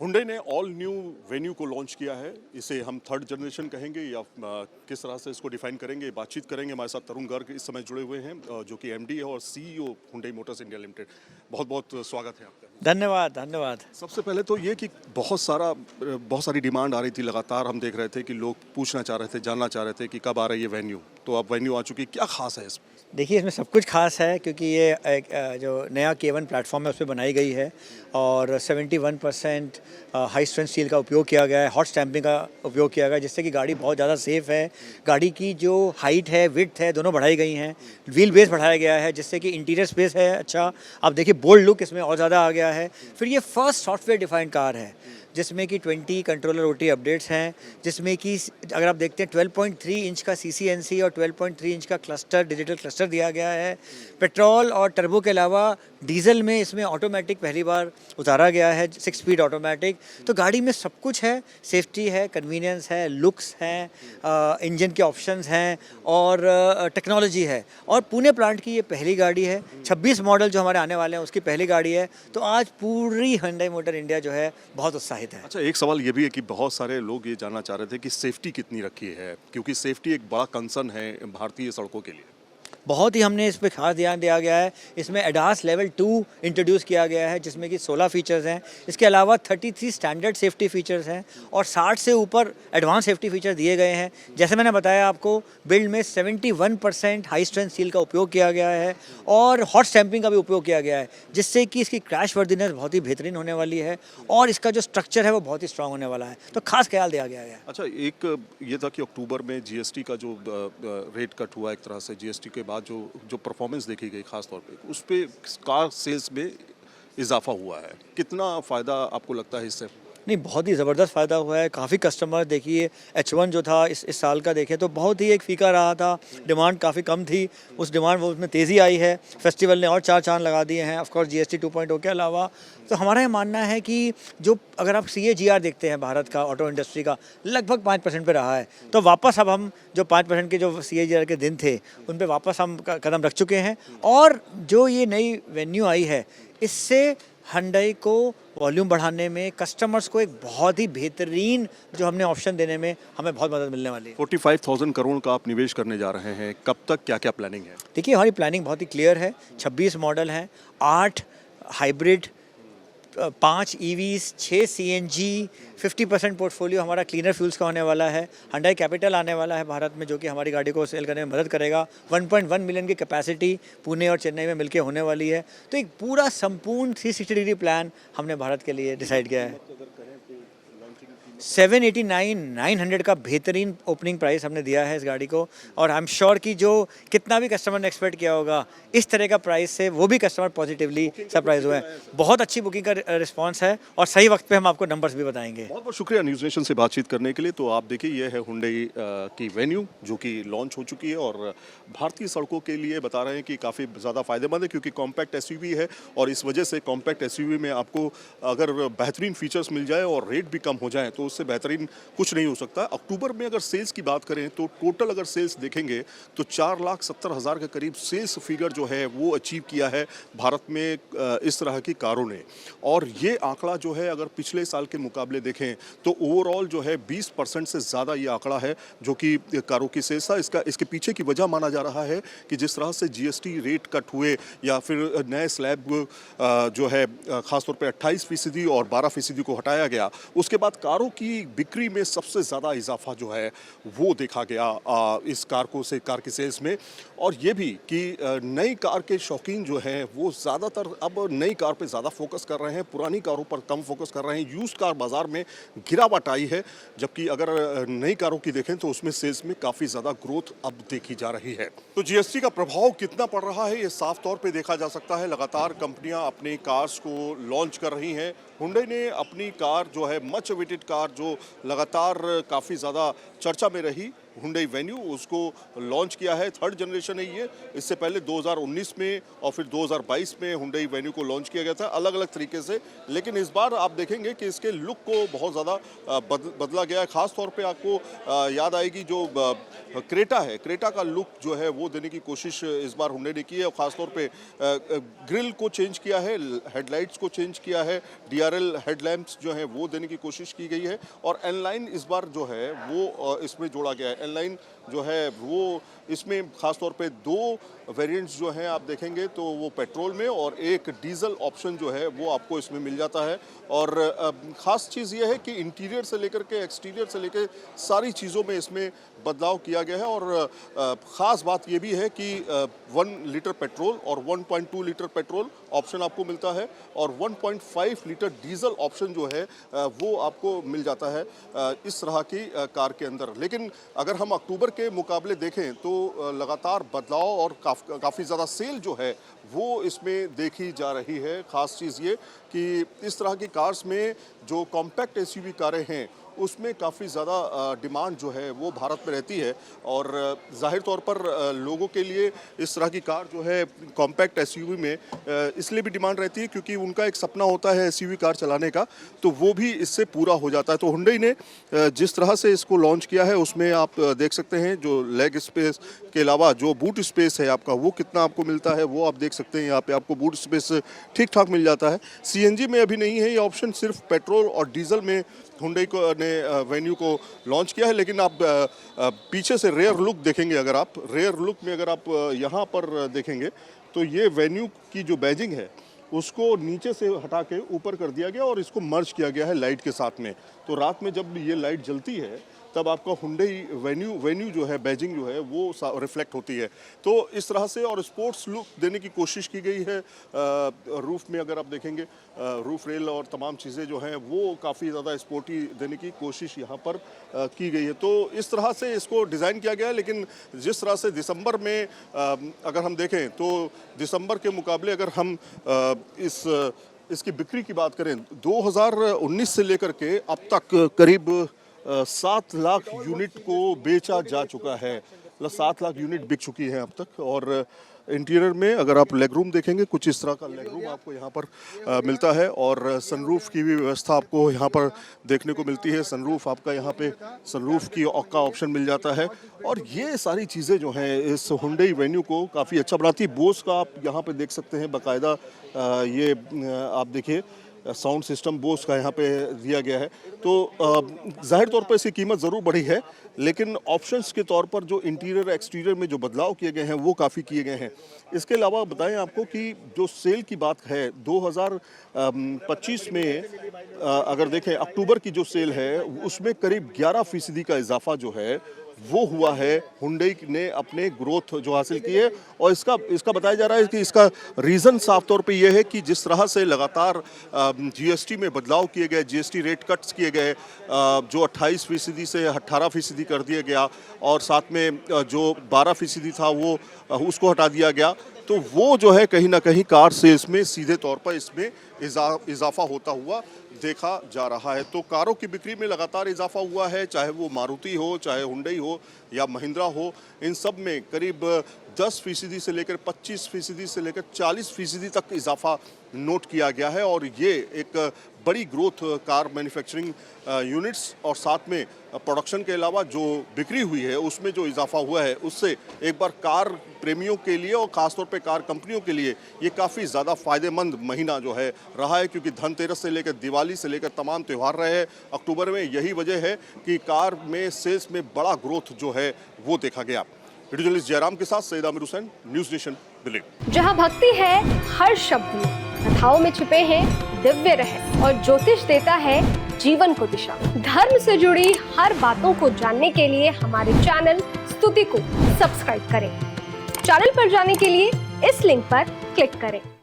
Hyundai ने all new venue को launch किया है। इसे हम थर्ड जनरेशन कहेंगे या किस तरह से इसको डिफाइन करेंगे, बातचीत करेंगे। हमारे साथ तरुण गर्ग इस समय जुड़े हुए हैं, जो कि एमडी है और CEO Hyundai Motors India limited. बहुत बहुत स्वागत है आपका। धन्यवाद धन्यवाद। सबसे पहले तो ये कि बहुत सारी डिमांड आ रही थी, लगातार हम देख रहे थे कि लोग पूछना चाह रहे थे, जानना चाह रहे थे कि कब आ रही है वेन्यू। तो अब वेन्यू आ चुकी है, क्या खास है इसमें? देखिए, इसमें सब कुछ खास है क्योंकि ये एक जो नया K1 प्लेटफॉर्म है उस पर बनाई गई है और 71% हाई स्ट्रेंथ स्टील का उपयोग किया गया है, हॉट स्टैंपिंग का उपयोग किया गया है, जिससे कि गाड़ी बहुत ज़्यादा सेफ़ है। गाड़ी की जो हाइट है, विड्थ है, दोनों बढ़ाई गई हैं। व्हील बेस बढ़ाया गया है जिससे कि इंटीरियर स्पेस है अच्छा। आप देखिए, बोल्ड लुक इसमें और ज़्यादा आ गया है। फिर ये फर्स्ट सॉफ्टवेयर डिफाइंड कार है जिसमें कि 20 कंट्रोलर OT अपडेट्स हैं, जिसमें कि अगर आप देखते हैं 12.3 इंच का CCNC और 12.3 इंच का डिजिटल क्लस्टर दिया गया है। पेट्रोल और टर्बो के अलावा डीजल में इसमें ऑटोमेटिक पहली बार उतारा गया है, 6 स्पीड ऑटोमेटिक। तो गाड़ी में सब कुछ है, सेफ्टी है, कन्वीनियंस है, लुक्स हैं, इंजन के ऑप्शंस हैं और टेक्नोलॉजी है। और पुणे प्लांट की ये पहली गाड़ी है, 26 मॉडल जो हमारे आने वाले हैं उसकी पहली गाड़ी है। तो आज पूरी हुंडई मोटर इंडिया जो है बहुत उत्साहित है। अच्छा, एक सवाल ये भी है कि बहुत सारे लोग ये जानना चाह रहे थे कि सेफ्टी कितनी रखी है, क्योंकि सेफ्टी एक बड़ा कंसर्न है भारतीय सड़कों के लिए। बहुत ही हमने इस पे खास ध्यान दिया गया है। इसमें एडास लेवल 2 इंट्रोड्यूस किया गया है जिसमें कि 16 फीचर्स हैं। इसके अलावा 33 स्टैंडर्ड सेफ्टी फीचर्स हैं और 60 से ऊपर एडवांस सेफ्टी फीचर दिए गए हैं। जैसे मैंने बताया आपको, बिल्ड में 71% हाई स्ट्रेंथ स्टील का उपयोग किया गया है और हॉट स्टैंपिंग का भी उपयोग किया गया है, जिससे कि इसकी क्रैश वर्दीनेस बहुत ही बेहतरीन होने वाली है और इसका जो स्ट्रक्चर है वो बहुत ही स्ट्रांग होने वाला है। तो खास ख्याल दिया गया है। अच्छा, एक ये था कि अक्टूबर में जीएसटी का जो रेट कट हुआ, एक तरह से जीएसटी के बाद जो परफॉर्मेंस देखी गई खास तौर पे, उस पे कार सेल्स में इजाफा हुआ है। कितना फ़ायदा आपको लगता है इससे? नहीं, बहुत ही ज़बरदस्त फ़ायदा हुआ है। काफ़ी कस्टमर देखिए, H1 जो था इस साल का देखें तो बहुत ही एक फीका रहा था, डिमांड काफ़ी कम थी। उस डिमांड वो उसमें तेज़ी आई है। फेस्टिवल ने और 4 चाँद लगा दिए हैं, ऑफ कोर्स GST 2.0 के अलावा। तो हमारा ये मानना है कि जो अगर आप CAGR देखते हैं भारत का ऑटो इंडस्ट्री का, लगभग 5% पे रहा है। तो वापस अब हम जो 5% के जो CAGR के दिन थे उन पे वापस हम कदम रख चुके हैं। और जो ये नई वेन्यू आई है, इससे हुंडई को वॉल्यूम बढ़ाने में, कस्टमर्स को एक बहुत ही बेहतरीन जो हमने ऑप्शन देने में हमें बहुत मदद मिलने वाली है। 45,000 करोड़ का आप निवेश करने जा रहे हैं, कब तक, क्या क्या प्लानिंग है? देखिए, हमारी प्लानिंग बहुत ही क्लियर है। 26 मॉडल हैं, 8 हाइब्रिड, 5 EVs, 6 CNG, 50% पोर्टफोलियो हमारा क्लीनर फ्यूल्स का होने वाला है। हुंडई कैपिटल आने वाला है भारत में, जो कि हमारी गाड़ी को सेल करने में मदद करेगा। 1.1 मिलियन की कैपेसिटी पुणे और चेन्नई में मिलकर होने वाली है। तो एक पूरा संपूर्ण 360 डिग्री प्लान हमने भारत के लिए डिसाइड किया है। 789,900 का बेहतरीन ओपनिंग प्राइस हमने दिया है इस गाड़ी को। और आई एम श्योर कि जो कितना भी कस्टमर ने एक्सपेक्ट किया होगा इस तरह का प्राइस से, वो भी कस्टमर पॉजिटिवली सरप्राइज हुआ है। बहुत अच्छी बुकिंग का रिस्पांस है और सही वक्त पे हम आपको नंबर्स भी बताएंगे। बहुत बहुत शुक्रिया न्यूज़ नेशन से बातचीत करने के लिए। तो आप देखिए, ये है हुंडई की वेन्यू जो कि लॉन्च हो चुकी है और भारतीय सड़कों के लिए बता रहे हैं कि काफ़ी ज़्यादा फायदेमंद है, क्योंकि कॉम्पैक्ट SUV है और इस वजह से कॉम्पैक्ट SUV में आपको अगर बेहतरीन फीचर्स मिल जाए और रेट भी कम हो जाए तो उससे बेहतरीन कुछ नहीं हो सकता। अक्टूबर में अगर सेल्स की बात करें तो टोटल अगर सेल्स देखेंगे तो 4,70,000 के करीब सेल्स फिगर जो है वो अचीव किया है भारत में इस तरह की कारों ने। और ये आंकड़ा जो है अगर पिछले साल के मुकाबले देखें तो ओवरऑल जो है 20% से ज़्यादा ये आंकड़ा है जो कि कारों की सेल्स था। इसके पीछे की वजह माना जा रहा है कि जिस तरह से GST रेट कट हुए या फिर नए स्लैब जो है ख़ासतौर पे 28% और 12% को हटाया गया, उसके बाद कारों की बिक्री में सबसे ज़्यादा इजाफा जो है वो देखा गया इस कार की सेल्स में। और ये भी कि नई कार के शौकीन जो हैं वो ज़्यादातर अब नई कार पे ज़्यादा फोकस कर रहे हैं, पुरानी कारों पर कम फोकस कर रहे हैं। यूज्ड कार बाज़ार में गिरावट आई है, जबकि अगर नई कारों की देखें तो उसमें सेल्स में काफ़ी ज़्यादा ग्रोथ अब देखी जा रही है। तो GST का प्रभाव कितना पड़ रहा है ये साफ तौर पे देखा जा सकता है। लगातार कंपनियां अपनी कार्स को लॉन्च कर रही हैं। हुंडई ने अपनी कार जो है, मच अवेटेड कार जो लगातार काफ़ी ज़्यादा चर्चा में रही, हुंडई वेन्यू उसको लॉन्च किया है। थर्ड जनरेशन है ये। इससे पहले 2019 में और फिर 2022 में हुंडई वेन्यू को लॉन्च किया गया था अलग अलग तरीके से, लेकिन इस बार आप देखेंगे कि इसके लुक को बहुत ज़्यादा बदला गया है। ख़ास तौर पे आपको याद आएगी जो क्रेटा है, क्रेटा का लुक जो है वो देने की कोशिश इस बार हुंडई ने की है। और ख़ासतौर पे ग्रिल को चेंज किया है, हेडलाइट्स को चेंज किया है, DRL हेडलैम्प्स जो हैं वो देने की कोशिश की गई है। और एनलाइन इस बार जो है वो इसमें जोड़ा गया है। एनलाइन जो है वो इसमें ख़ासतौर पे 2 वेरिएंट्स जो हैं आप देखेंगे तो वो पेट्रोल में और एक डीजल ऑप्शन जो है वो आपको इसमें मिल जाता है। और ख़ास चीज़ ये है कि इंटीरियर से लेकर के एक्सटीरियर से लेकर सारी चीज़ों में इसमें बदलाव किया गया है। और ख़ास बात ये भी है कि 1 लीटर पेट्रोल और 1.2 लीटर पेट्रोल ऑप्शन आपको मिलता है और 1.5 लीटर डीजल ऑप्शन जो है वो आपको मिल जाता है इस तरह की कार के अंदर। लेकिन अगर हम अक्टूबर के मुकाबले देखें तो लगातार बदलाव और काफ़ी ज़्यादा सेल जो है वो इसमें देखी जा रही है। ख़ास चीज़ ये कि इस तरह की कार्स में जो कॉम्पैक्ट SUV कारें हैं उसमें काफ़ी ज़्यादा डिमांड जो है वो भारत में रहती है। और ज़ाहिर तौर पर लोगों के लिए इस तरह की कार जो है कॉम्पैक्ट SUV में इसलिए भी डिमांड रहती है क्योंकि उनका एक सपना होता है SUV कार चलाने का, तो वो भी इससे पूरा हो जाता है। तो हुंडई ने जिस तरह से इसको लॉन्च किया है उसमें आप देख सकते हैं जो लेग स्पेस के अलावा जो बूट स्पेस है आपका वो कितना आपको मिलता है वो आप देख सकते हैं। यहाँ पे आपको बूट स्पेस ठीक ठाक मिल जाता है। CNG में अभी नहीं है ये ऑप्शन, सिर्फ पेट्रोल और डीजल में हुंडई को ने वेन्यू को लॉन्च किया है। लेकिन आप पीछे से रेयर लुक देखेंगे, अगर आप रेयर लुक में अगर आप यहाँ पर देखेंगे तो ये वेन्यू की जो बैजिंग है उसको नीचे से हटा के ऊपर कर दिया गया और इसको मर्ज किया गया है लाइट के साथ में। तो रात में जब ये लाइट जलती है तब आपका हुंडई वेन्यू जो है बैजिंग जो है वो रिफ्लेक्ट होती है। तो इस तरह से और स्पोर्ट्स लुक देने की कोशिश की गई है। रूफ में अगर आप देखेंगे रूफ रेल और तमाम चीज़ें जो हैं वो काफ़ी ज़्यादा स्पोर्टी देने की कोशिश यहाँ पर की गई है। तो इस तरह से इसको डिज़ाइन किया गया है। लेकिन जिस तरह से दिसंबर में अगर हम देखें तो दिसंबर के मुकाबले अगर हम इसकी बिक्री की बात करें 2019 से लेकर के अब तक करीब 7 लाख यूनिट को बेचा जा चुका है। मतलब 7 लाख यूनिट बिक चुकी है अब तक। और इंटीरियर में अगर आप लेग रूम देखेंगे कुछ इस तरह का लेग रूम आपको यहाँ पर मिलता है। और सनरूफ की भी व्यवस्था आपको यहाँ पर देखने को मिलती है। सनरूफ आपका यहाँ पे सनरूफ का ऑप्शन मिल जाता है। और ये सारी चीज़ें जो हैं इस हुंडई वेन्यू को काफ़ी अच्छा बनाती है। बोस का आप यहाँ पे देख सकते हैं बाकायदा ये आप देखिए साउंड सिस्टम बोस का यहाँ पे दिया गया है। तो जाहिर तौर पर इसकी कीमत ज़रूर बढ़ी है, लेकिन ऑप्शंस के तौर पर जो इंटीरियर एक्सटीरियर में जो बदलाव किए गए हैं वो काफ़ी किए गए हैं। इसके अलावा बताएं आपको कि जो सेल की बात है 2025 में अगर देखें अक्टूबर की जो सेल है उसमें करीब 11% का इजाफा जो है वो हुआ है। हुंडई ने अपने ग्रोथ जो हासिल की है और इसका बताया जा रहा है कि इसका रीज़न साफ तौर पे ये है कि जिस तरह से लगातार GST में बदलाव किए गए, GST रेट कट्स किए गए जो 28% से 18% कर दिया गया और साथ में जो 12% था वो उसको हटा दिया गया। तो वो जो है कहीं ना कहीं कार सेल्स में सीधे तौर पर इसमें इजाफा होता हुआ देखा जा रहा है। तो कारों की बिक्री में लगातार इजाफा हुआ है, चाहे वो मारुति हो, चाहे हुंडई हो या महिंद्रा हो। इन सब में करीब 10% से लेकर 25% से लेकर 40% तक इजाफा नोट किया गया है। और ये एक बड़ी ग्रोथ कार मैन्युफैक्चरिंग यूनिट्स और साथ में प्रोडक्शन के अलावा जो बिक्री हुई है उसमें जो इजाफा हुआ है उससे एक बार कार प्रेमियों के लिए और ख़ासतौर पे कार कंपनियों के लिए ये काफ़ी ज़्यादा फ़ायदेमंद महीना जो है रहा है। क्योंकि धनतेरस से लेकर दिवाली से लेकर तमाम त्यौहार रहे हैं अक्टूबर में। यही वजह है कि कार में सेल्स में बड़ा ग्रोथ जो है वो देखा गया। वीडियो जर्नलिस्ट जयराम के साथ सैयद आमिर हुसैन, न्यूज़ नेशन दिल्ली। जहां भक्ति है हर शब्द में, कथाओं में छिपे हैं दिव्य रहस्य और ज्योतिष देता है जीवन को दिशा। धर्म से जुड़ी हर बातों को जानने के लिए हमारे चैनल स्तुति को सब्सक्राइब करें। चैनल पर जाने के लिए इस लिंक पर क्लिक करें।